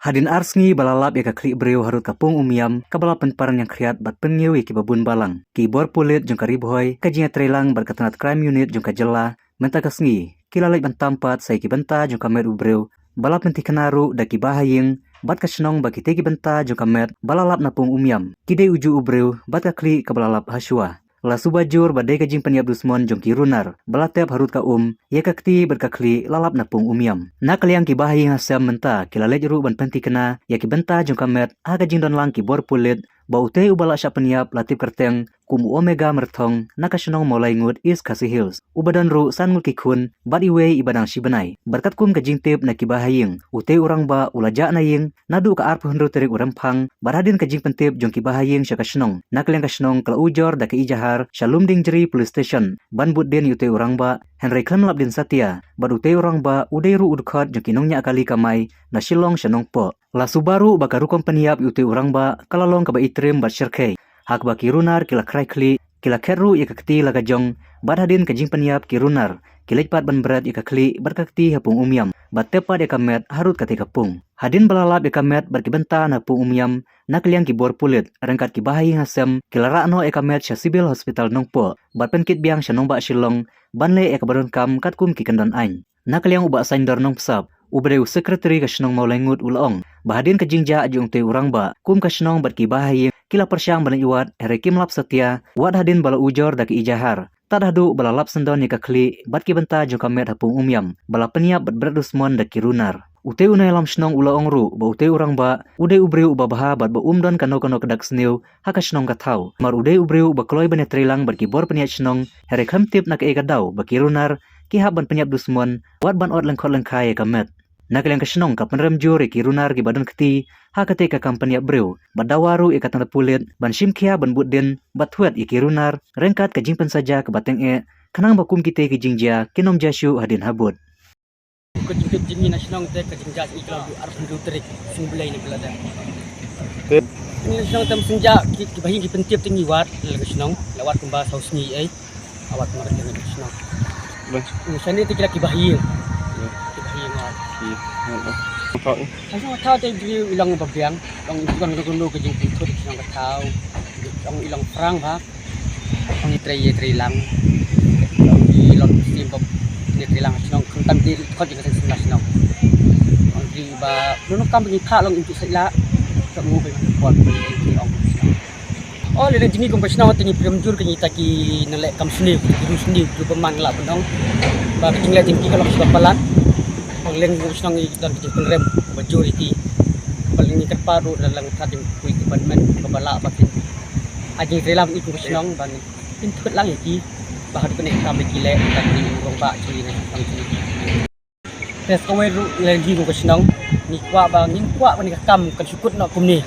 Hadin arsngi balalap ya kakli breu harut kapung umiam kabala penparan yang kriat bat pengiu ki babun balang. Ki bor pulit jong karibhoy kajinya trelang berkatanat crime unit jong kajela menta kasngi. Kilalai bantampat sai ki benta jong kamet ubreu balap menti kenaru daki bahaying bat kasnong bagi tegi benta jong kamet balalap napung umiam. Kidai uju ubreu bat kakli kabalalap hasua. La subajur badai kajing peniap dusmon jong kirunar balatep harut ka ya kakti berkakli lalap napung umiam. Nak kaliang ki bahaying hasam menta kilalai juru ban penti kena ya ki benta jong kamet kajing don lang ki bor pulit bau teh ubala sya peniap latip kerteng kum omega mertong nakasnong molai ngut is Khasi Hills. Ubadan ru san ngul kikun bat iwe ibadang sibenai. Berkat kum kajing tip na ki bahaying utei urang ba ulaja na ying nadu ka arpu hendro terik urampang baradin kajing pentip jong ki bahaying sya kasnong. Nak kaliang kasnong kala ujor da ki ijahar Shalom Ding Jeri Police Station ban bud den utei urang ba Henry Klam lap din Satya bad utei urang ba udei ru udkhat jong kinongnya kali kamai na Shillong syanong po. La Subaru bakaru kompaniap utei urang ba kalalong ka ba itrim bat syirkai. Hak ba kirunar kila krai kli kila keru ya kakti laga jong bad hadin kajing peniap kirunar kilej pat ban berat ya kakli berkakti hapung umiam bat tepat ya kamet harut kati kapung. Hadin balalap ya kamet berkibenta na pung umiam nak liang ki bor pulit rengkat ki bahaying hasem kilara no ya kamet sya sibil hospital nongpo bat penkit biang syanong ba Shillong banle ya kabaron kam kat kum ki kendan ain. Nak liang uba saindor nong pesap ubreu sekretari kasnong maulengut ulong bahadin kajingja ajung te urang ba kum kasnong berki bahaying kila persyang bana iwat herekim lap setia wat hadin bala ujor daki ijahar tadahdu bala lap sendon ni kakli bat ki benta jong kamet hapung umiam bala peniap bat berdusmon daki runar ute unai lam snong ula ongru ba ute urang ba ude ubreu ba baha bat ba umdon kano kedak sneu haka snong kathau mar ude ubreu ba kloi bane trilang berki bor peniat snong herekham tip nak e gadau baki runar ki haban peniap dusmon wat ban ot lengkhot lengkai kamet. Nak kaliang kasnong ka penrem juri ki runar ki badan keti hakate ka kampanya breu badawaru ikatan pulit ban simkia ban budden bathuat iki runar rengkat ka jingpen saja ke bateng kanang bakum kite ki jingja kinom jasyu hadin habut kejut jingi nasional te ka jingja iklan du arf du trik singbelai ni belada ini nasional tam senja ki bahi ki pentip tingi wat nasional lawat kumba sausni ai awat marang nasional bas sani te ki bahi Kasih tahu tadi ilang babiang, orang ikan gunu kejing pintu di sana tahu, orang ilang perang pak, orang trilang, orang ilang simpop trilang, orang kentam di kau juga senang senang, orang di ba, nunuk kami ni kah orang itu saja, kamu berbuat begini orang. Oh, lelaki jenis kompensasi awak tinggi premjur kini taki nalek kam seni, guru seni, guru pemain lah penong, ba kecing lagi tinggi kalau sudah pelan. Paling senang dan kecil penrem baju itu paling ni kerparu dalam kating kui department kepala bakin aja dalam itu senang ban pintu lang itu bahar penek kami gile dan di ruang pak curi ni kami sini tes kawai lagi ko senang ni kwa ba ni kwa ban kam kan sukut nak kum ni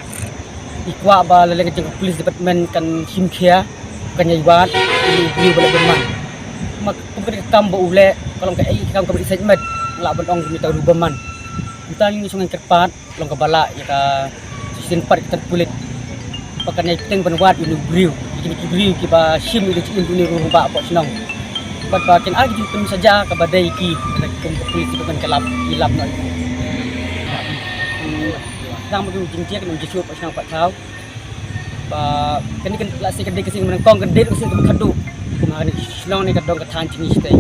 ikwa ba leleng kecil police department kan simkia kan nyaibat ni bala berman mak kum kam ba ule kalau kai kam kam segmen la bentong minta rubaman kita ini sungai kerpat long kebala ya ka sistem part kita kulit pakai teng penwat ini briu ini ki ba sim ini ini rumah apa senang bat bakin agi pun saja ka badai ki kulit bukan kelap ilap no sedang begitu jingjiak kan jisu apa senang pak tahu ba kan la sik kedai kesing menengkong kedai kesing kadu kumari senang ni kadong ka tan cini stay